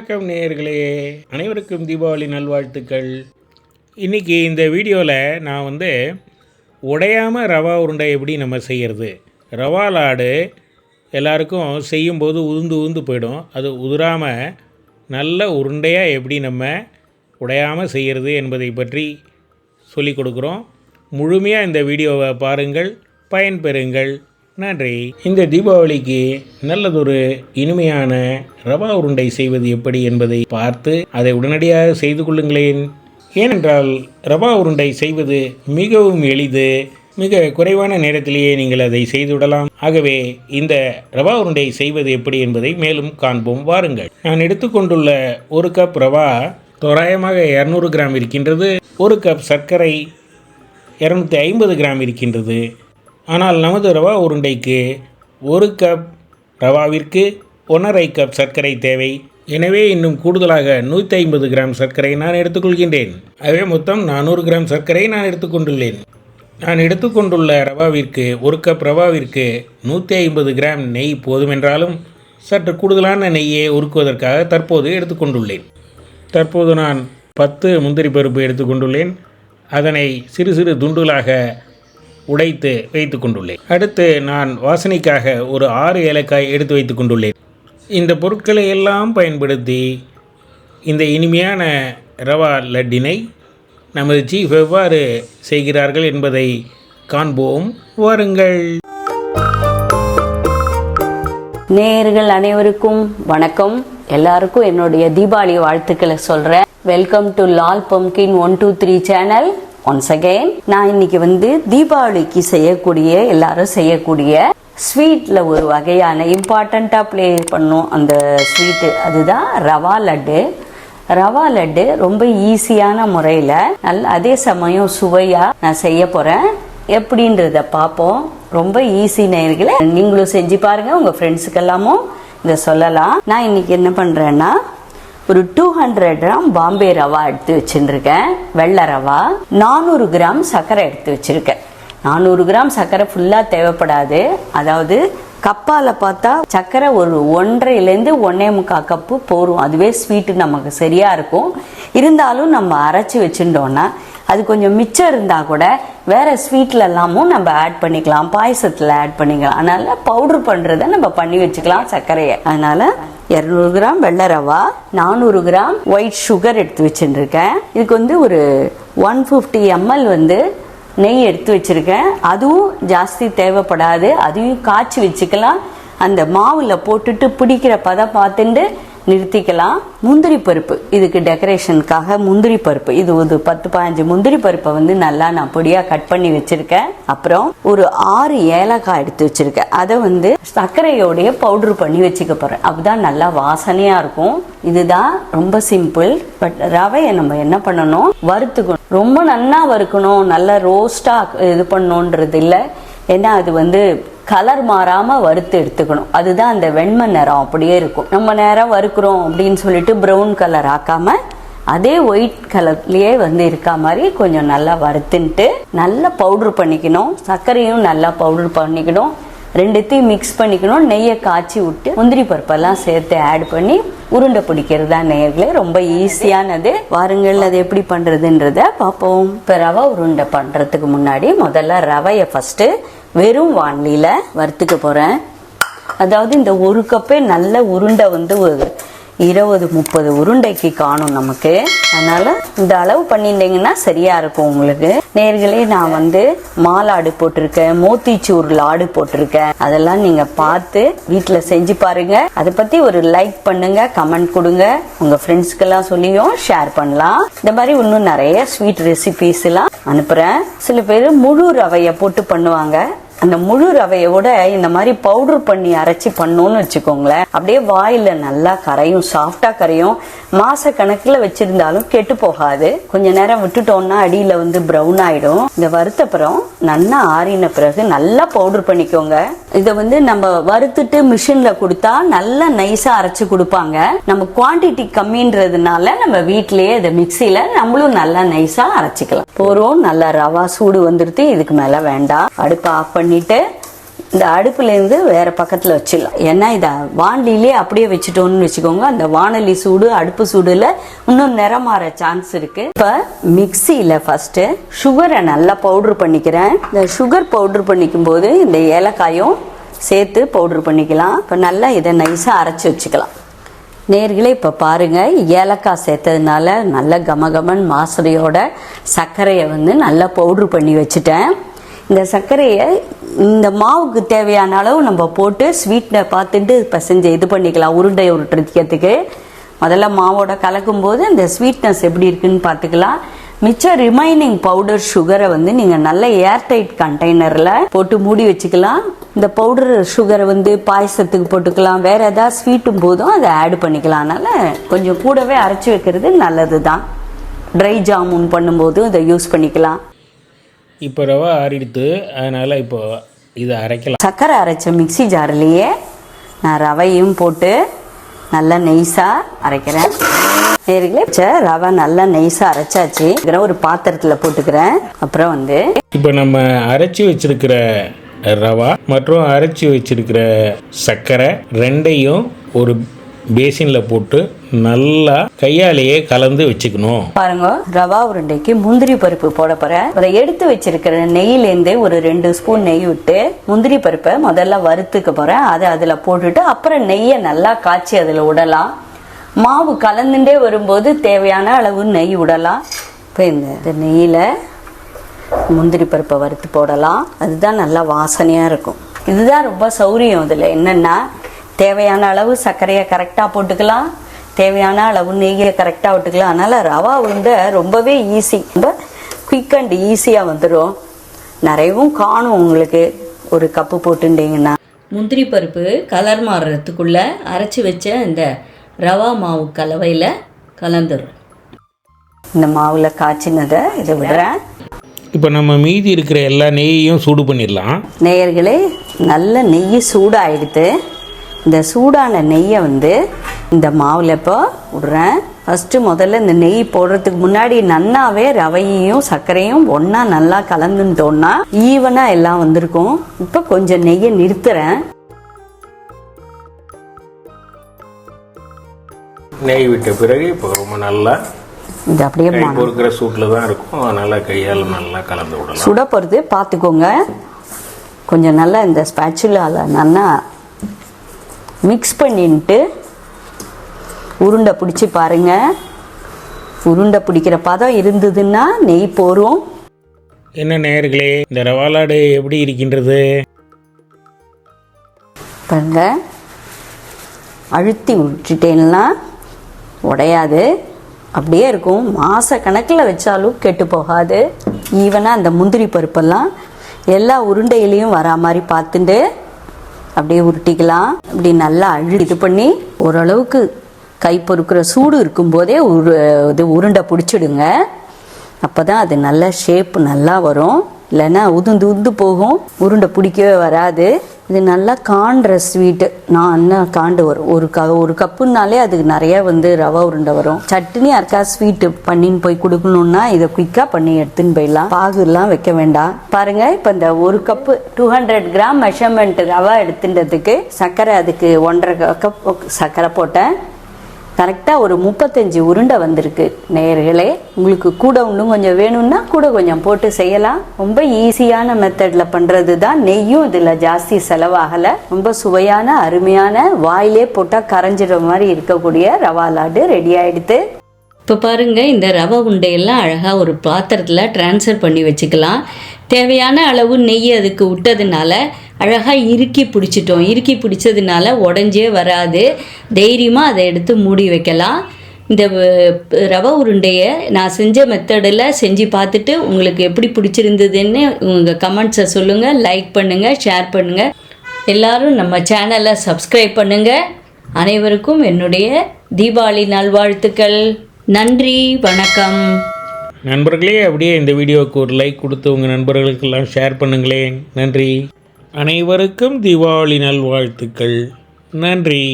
வணக்கம் நேயர்களே, அனைவருக்கும் தீபாவளி நல்வாழ்த்துக்கள். இன்றைக்கி இந்த வீடியோவில் நான் உடையாமல் ரவா உருண்டை எப்படி நம்ம செய்கிறது. ரவா லாடு எல்லாருக்கும் செய்யும்போது உதிர்ந்து போயிடும். அது உதிராமல் நல்ல உருண்டையாக எப்படி நம்ம உடையாமல் செய்கிறது என்பதை பற்றி சொல்லிக் கொடுக்குறோம். முழுமையாக இந்த வீடியோவை பாருங்கள், பயன்பெறுங்கள். நன்றி. இந்த தீபாவளிக்கு நல்லதொரு இனிமையான ரவா உருண்டை செய்வது எப்படி என்பதை பார்த்து அதை உடனடியாக செய்து கொள்ளுங்களேன். ஏனென்றால் ரவா உருண்டை செய்வது மிகவும் எளிது. மிக குறைவான நேரத்திலேயே நீங்கள் அதை செய்துவிடலாம். ஆகவே இந்த ரவா உருண்டை செய்வது எப்படி என்பதை மேலும் காண்போம், வாருங்கள். நான் எடுத்துக்கொண்டுள்ள ஒரு கப் ரவா தோராயமாக 200 கிராம் இருக்கின்றது. ஒரு கப் சர்க்கரை 250 கிராம் இருக்கின்றது. ஆனால் நமது ரவா உருண்டைக்கு ஒரு கப் ரவாவிற்கு 1.5 கப் சர்க்கரை தேவை. எனவே இன்னும் கூடுதலாக 150 கிராம் சர்க்கரை நான் எடுத்துக்கொள்கின்றேன். ஆகவே மொத்தம் 400 கிராம் சர்க்கரை நான் எடுத்துக்கொண்டுள்ளேன். நான் எடுத்துக்கொண்டுள்ள ரவாவிற்கு ஒரு கப் ரவாவிற்கு 150 கிராம் நெய் போதுமென்றாலும் சற்று கூடுதலான நெய்யை உருக்குவதற்காக தற்போது எடுத்துக்கொண்டுள்ளேன். தற்போது நான் 10 முந்திரி பருப்பு எடுத்துக்கொண்டுள்ளேன். அதனை சிறு சிறு துண்டுகளாக உடைத்து வைத்து கொண்டுள்ளேன். அடுத்து நான் வாசனைக்காக ஒரு 6 ஏலக்காய் எடுத்து வைத்து கொண்டுள்ளேன். இந்த பொருட்களை எல்லாம் பயன்படுத்தி இந்த இனிமையான ரவா லட்டினை நமது சீஃப் எவ்வாறு செய்கிறார்கள் என்பதை காண்போம், வாருங்கள். நேயர்கள் அனைவருக்கும் வணக்கம். எல்லாருக்கும் என்னுடைய தீபாவளி வாழ்த்துக்களை சொல்கிறேன். Welcome to Lal pumpkin 123 channel. Once again நான் இன்னைக்கு தீபாவளிக்கு செய்யக்கூடிய எல்லாரும் செய்யக்கூடிய ஸ்வீட்டில் ஒரு வகையான இம்பார்ட்டண்ட்டாக ப்ளே பண்ணும் அந்த ஸ்வீட்டு, அதுதான் ரவா லட்டு. ரவா லட்டு ரொம்ப ஈஸியான முறையில் அதே சமயம் சுவையாக நான் செய்ய போகிறேன். எப்படின்றத பார்ப்போம். ரொம்ப ஈஸி நேயர்களே, நீங்களும் செஞ்சு பாருங்கள், உங்கள் ஃப்ரெண்ட்ஸுக்கெல்லாமும் இதை சொல்லலாம். நான் இன்னைக்கு என்ன பண்ணுறேன்னா ஒரு 200 கிராம் பாம்பே ரவா எடுத்து வச்சுருக்கேன், வெள்ளை ரவா. 400 கிராம் சர்க்கரை எடுத்து வச்சுருக்கேன். 400 கிராம் சர்க்கரை ஃபுல்லாக தேவைப்படாது. அதாவது கப்பால் பார்த்தா சர்க்கரை ஒரு 1.5 1.25 கப்பு போரும். அதுவே ஸ்வீட்டு நமக்கு சரியாக இருக்கும். இருந்தாலும் நம்ம அரைச்சி வச்சுட்டோன்னா அது கொஞ்சம் மிச்சம் இருந்தால் கூட வேறு ஸ்வீட்டில் எல்லாமும் நம்ம ஆட் பண்ணிக்கலாம், பாயசத்தில் ஆட் பண்ணிக்கலாம். அதனால் பவுட்ரு பண்ணுறதை நம்ம பண்ணி வச்சுக்கலாம் சர்க்கரையை. அதனால் 200 கிராம் வெள்ளை ரவா, 400 கிராம் ஒயிட் சுகர் எடுத்து வச்சுருக்கேன். இதுக்கு ஒரு 150 ml நெய் எடுத்து வச்சுருக்கேன். அதுவும் ஜாஸ்தி தேவைப்படாது, அதையும் காய்ச்சி வச்சுக்கலாம். அந்த மாவில் போட்டுட்டு பிடிக்கிற பதம் பார்த்துட்டு நிறுத்திக்கலாம். முந்திரி பருப்பு, இதுக்கு டெக்கரேஷனுக்காக முந்திரி பருப்பு, இது ஒரு 10-15 முந்திரி பருப்பை நல்லா நான் பொடியாக கட் பண்ணி வச்சுருக்கேன். அப்புறம் ஒரு 6 ஏலக்காய் எடுத்து வச்சுருக்கேன். அதை சர்க்கரையோடைய பவுட்ரு பண்ணி வச்சுக்க போகிறேன். அப்போதான் நல்லா வாசனையாக இருக்கும். இதுதான் ரொம்ப சிம்பிள். பட் ரவையை நம்ம என்ன பண்ணணும், வறுத்துக்கணும். ரொம்ப நன்னா வறுக்கணும், நல்லா ரோஸ்டாக இது பண்ணணுன்றது இல்லை. ஏன்னா அது கலர் மாறாமல் வறுத்து எடுத்துக்கணும். அதுதான் அந்த வெண்மை நிறம் அப்படியே இருக்கும். நம்ம நேரம் வறுக்கிறோம் அப்படின்னு சொல்லிட்டு ப்ரௌன் கலர் ஆக்காம அதே ஒயிட் கலர்லேயே இருக்கா மாதிரி கொஞ்சம் நல்லா வறுத்துன்ட்டு நல்லா பவுட்ரு பண்ணிக்கணும். சர்க்கரையும் நல்லா பவுட்ரு பண்ணிக்கணும். ரெண்டுத்தையும் மிக்ஸ் பண்ணிக்கணும். நெய்யை காய்ச்சி விட்டு முந்திரி பருப்பெல்லாம் சேர்த்து ஆட் பண்ணி உருண்டை பிடிக்கிறது தான் நேயர்களே. ரொம்ப ஈஸியானது. வாருங்கள், அது எப்படி பண்ணுறதுன்றத பார்ப்போம். இப்போ ரவை உருண்டை பண்ணுறதுக்கு முன்னாடி முதல்ல ரவையை ஃபஸ்ட்டு வெறும் வானிலையில் வறுத்துக்க போகிறேன். அதாவது இந்த ஒரு கப்பே நல்ல உருண்டை ஒரு 20-30 உருண்டைக்கு காணும் நமக்கு. அதனால் இந்த அளவு பண்ணிட்டீங்கன்னா சரியாக இருக்கும் உங்களுக்கு. நேர்களே, நான் மாலாடு போட்டிருக்கேன், மோத்திச்சூர் லாடு போட்டிருக்கேன். அதெல்லாம் நீங்கள் பார்த்து வீட்டில் செஞ்சு பாருங்கள். அதை பற்றி ஒரு லைக் பண்ணுங்க, கமெண்ட் கொடுங்க. உங்கள் ஃப்ரெண்ட்ஸ்க்கெல்லாம் சொல்லியும் ஷேர் பண்ணலாம். இந்த மாதிரி இன்னும் நிறைய ஸ்வீட் ரெசிபீஸ் எல்லாம் அனுப்புகிறேன். சில பேர் முழு ரவையை போட்டு பண்ணுவாங்க. அந்த முழு ரவையோட இந்த மாதிரி பவுடர் பண்ணி அரைச்சி பண்ணோன்னு வச்சுக்கோங்களேன், அப்படியே வாயில நல்லா கரையும், சாஃப்டா கரையும். மாச கணக்கில் வச்சிருந்தாலும் கெட்டு போகாது. கொஞ்ச நேரம் விட்டுட்டோம்னா அடியில ப்ரௌன் ஆயிடும். இந்த வறுத்தப்புறம் நல்லா ஆறின பிறகு நல்லா பவுடர் பண்ணிக்கோங்க. இதை நம்ம வறுத்துட்டு மிஷின்ல கொடுத்தா நல்லா நைஸா அரைச்சு கொடுப்பாங்க. நம்ம குவான்டிட்டி கம்மின்றதுனால நம்ம வீட்லயே இதை மிக்சியில நம்மளும் நல்லா நைஸா அரைச்சிக்கலாம். போறோம். நல்லா ரவா சூடு வந்துருது. இதுக்கு மேல வேண்டாம். அடுப்பை ஆஃப் பண்ணிட்டு இந்த அடுப்புலேருந்து வேறு பக்கத்தில் வச்சிடலாம். ஏன்னா இதை வானலிலே அப்படியே வச்சுட்டோன்னு வச்சுக்கோங்க, அந்த வானலி சூடு அடுப்பு சூடில் இன்னும் நிறம் மாற சான்ஸ் இருக்குது. இப்போ மிக்சியில் ஃபஸ்ட்டு சுகரை நல்லா பவுட்ரு பண்ணிக்கிறேன். இந்த சுகர் பவுட்ரு பண்ணிக்கும் போது இந்த ஏலக்காயும் சேர்த்து பவுட்ரு பண்ணிக்கலாம். இப்போ நல்லா இதை நைஸாக அரைச்சி வச்சுக்கலாம். நேர்களே இப்போ பாருங்கள், ஏலக்காய் சேர்த்ததுனால நல்ல கமகமன் வாசனையோட சர்க்கரையை நல்லா பவுட்ரு பண்ணி வச்சுட்டேன். இந்த சர்க்கரையை இந்த மாவுக்கு தேவையான அளவு நம்ம போட்டு ஸ்வீட்டை பார்த்துட்டு பிசைஞ்சு இது பண்ணிக்கலாம். உருண்டை உருட்டுறதுக்கு முதல்ல மாவோட கலக்கும் போது இந்த ஸ்வீட்னஸ் எப்படி இருக்குன்னு பார்த்துக்கலாம். மிச்சம் ரிமைனிங் பவுடர் சுகரை நீங்கள் நல்ல ஏர்டைட் கண்டெய்னரில் போட்டு மூடி வச்சுக்கலாம். இந்த பவுடர் சுகரை பாயசத்துக்கு போட்டுக்கலாம், வேறு ஏதாவது ஸ்வீட்டும் போதும் அதை ஆட் பண்ணிக்கலாம். அதனால் கொஞ்சம் கூடவே அரைச்சி வைக்கிறது நல்லது தான். ட்ரை ஜாமுன் பண்ணும்போதும் இதை யூஸ் பண்ணிக்கலாம். இப்போ ரவை ஆறிடுத்து, அதனால் இப்போ இதை அரைக்கலாம். சர்க்கரை அரைச்ச மிக்சி ஜார்லேயே நான் ரவையும் போட்டு நல்லா நெய்ஸாக அரைக்கிறேன். நேர்களே ரவை நல்லா நெய்ஸாக அரைச்சாச்சு. ஒரு பாத்திரத்தில் போட்டுக்கிறேன். அப்புறம் இப்போ நம்ம அரைச்சி வச்சிருக்கிற ரவா மற்றும் அரைச்சி வச்சிருக்கிற சர்க்கரை ரெண்டையும் ஒரு பேசினில் போட்டு நல்லா கையாலேயே கலந்து வச்சுக்கணும். பாருங்க, ரவா உருண்டைக்கு முந்திரி பருப்பு போட போறேன். அதை எடுத்து வச்சிருக்கிற நெய்யிலேருந்து ஒரு 2 ஸ்பூன் நெய் விட்டு முந்திரி பருப்பை முதல்ல வறுத்துக்க போறேன். அதை அதில் போட்டுட்டு அப்புறம் நெய்யை நல்லா காய்ச்சி அதில் விடலாம். மாவு கலந்துட்டே வரும்போது தேவையான அளவு நெய் விடலாம். இப்போ இந்த நெய்யில் முந்திரி பருப்பை வறுத்து போடலாம். அதுதான் நல்லா வாசனையாக இருக்கும். இதுதான் ரொம்ப சௌரியம். இதில் என்னென்னா தேவையான அளவு சர்க்கரையை கரெக்டாக போட்டுக்கலாம், தேவையான அளவு நெய்யை கரெக்டாக விட்டுக்கலாம். அதனால் ரவா உருண்டை ரொம்பவே ஈஸி, ரொம்ப குயிக் அண்ட் ஈஸியாக வந்துடும். நிறையவும் காணும். உங்களுக்கு ஒரு கப்பு போட்டுட்டீங்கன்னா முந்திரி பருப்பு கலர் மாறுறதுக்குள்ளே அரைச்சி வச்ச இந்த ரவா மாவு கலவையில் கலந்துடும். இந்த மாவில் காய்ச்சினதை இதை விடுறேன். இப்போ நம்ம மீதி இருக்கிற எல்லா நெய்யையும் சூடு பண்ணிடலாம். நேயர்களே, நல்ல நெய் சூடாகிடுது. இந்த சூடான நெய்யை இந்த மாவில் இப்போ விடுறேன். ஃபஸ்ட்டு முதல்ல இந்த நெய் போடுறதுக்கு முன்னாடி நன்னாவே ரவையையும் சர்க்கரையும் ஒன்றா நல்லா கலந்துட்டோன்னா ஈவனாக எல்லாம் வந்திருக்கும். இப்போ கொஞ்சம் நெய்யை நிறுத்துறேன். நெய் விட்ட பிறகு இப்போ ரொம்ப நல்லா இது அப்படியே பொறுக்கிற சூட்டில் தான் இருக்கும். நல்லா கையால் நல்லா கலந்து விடலாம். சுட போகிறது பார்த்துக்கோங்க. கொஞ்சம் நல்லா இந்த ஸ்பேச்சுலால நல்லா மிக்ஸ் பண்ணிட்டு உருண்டை பிடிச்சி பாருங்கள். உருண்டை பிடிக்கிற பதம் இருந்ததுன்னா நெய் போரும். என்ன நேயர்களே, இந்த ரவா லாடு எப்படி இருக்கின்றது பாருங்க. அழுத்தி விட்டுட்டேன்னா உடையாது, அப்படியே இருக்கும். மாத கணக்கில் வச்சாலும் கெட்டு போகாது. ஈவனாக அந்த முந்திரி பருப்பெல்லாம் எல்லா உருண்டையிலையும் வரா மாதிரி பார்த்துட்டு அப்படியே உருட்டிக்கலாம். அப்படி நல்லா இது பண்ணி ஓரளவுக்கு கை பொறுக்கிற சூடு இருக்கும்போதே இது உருண்டை பிடிச்சிடுங்க. அப்போ தான் அது நல்ல ஷேப் நல்லா வரும். இல்லைன்னா உந்து போகும், உருண்டை பிடிக்கவே வராது. இது நல்லா காண்ற ஸ்வீட்டு. நான் காண்டு வரும். ஒரு கப்புனாலே அதுக்கு நிறைய ரவா உருண்டை வரும். சட்னி யாருக்கா ஸ்வீட்டு பண்ணின்னு போய் கொடுக்கணுன்னா இதை குயிக்காக பண்ணி எடுத்துன்னு போயிடலாம். பாகுலாம் வைக்க வேண்டாம். பாருங்க, இப்போ இந்த ஒரு கப்பு 200 கிராம் மெஷர்மெண்ட் ரவா எடுத்துன்றதுக்கு சர்க்கரை அதுக்கு 1.5 கப் சர்க்கரை போட்டேன். கரெக்டாக ஒரு 35 உருண்டை வந்திருக்கு. நேயர்களே, உங்களுக்கு கூட இன்னும் கொஞ்சம் வேணும்னா கூட கொஞ்சம் போட்டு செய்யலாம். ரொம்ப ஈஸியான மெத்தடில் பண்ணுறது தான். நெய்யும் இதில் ஜாஸ்தி செலவாகலை. ரொம்ப சுவையான அருமையான வாயிலே போட்டால் கரைஞ்சிட மாதிரி இருக்கக்கூடிய ரவா லாடு ரெடி ஆகிடுது. இப்போ பாருங்கள், இந்த ரவை உண்டையெல்லாம் அழகாக ஒரு பாத்திரத்தில் ட்ரான்ஸ்ஃபர் பண்ணி வச்சுக்கலாம். தேவையான அளவு நெய் அதுக்கு விட்டதுனால அழகாக இறுக்கி பிடிச்சிட்டோம். இறுக்கி பிடிச்சதுனால உடஞ்சே வராது. தைரியமாக அதை எடுத்து மூடி வைக்கலாம். இந்த ரவை உருண்டையை நான் செஞ்ச மெத்தடில் செஞ்சு பார்த்துட்டு உங்களுக்கு எப்படி பிடிச்சிருந்ததுன்னு உங்கள் கமெண்ட்ஸை சொல்லுங்கள். லைக் பண்ணுங்கள், ஷேர் பண்ணுங்கள். எல்லோரும் நம்ம சேனலை சப்ஸ்கிரைப் பண்ணுங்கள். அனைவருக்கும் என்னுடைய தீபாவளி நல்வாழ்த்துக்கள். நன்றி, வணக்கம். நண்பர்களே, அப்படியே இந்த வீடியோவுக்கு ஒரு லைக் கொடுத்து உங்கள் நண்பர்களுக்கெல்லாம் ஷேர் பண்ணுங்களேன். நன்றி. அனைவருக்கும் தீபாவளி நல்வாழ்த்துக்கள். நன்றி.